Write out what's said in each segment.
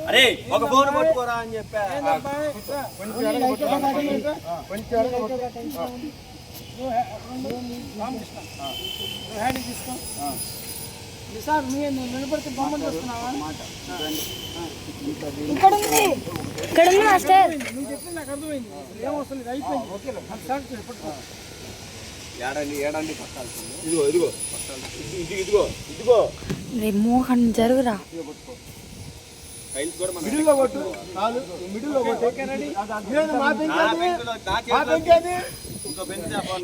అరే ఒక ఫోన్ పట్టుకోరా అని చెప్పా. ఇక్కడ ఉంది మాస్టర్. మోహన్ జరుగురా.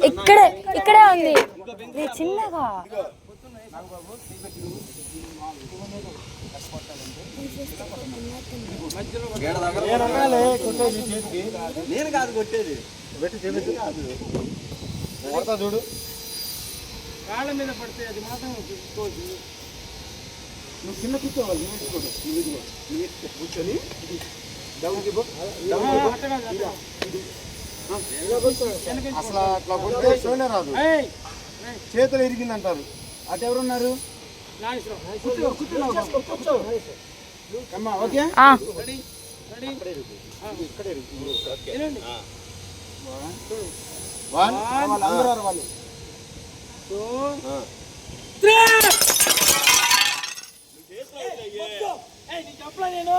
ఇక్కడే ఉంది చిన్నగా. నేను కాదు కొట్టేది, చూడు కాళ్ళ మీద పడితే అది మాత్రం నువ్వు కింద కూర్చోవాలి. కూర్చొని అసలు అట్లా కొడితే షోనే రాదు, చేతులు ఇరిగిందంటారు. అటు ఎవరున్నారు? ఓకే అందరూ వాళ్ళు 2 3 చెప్పలా నేను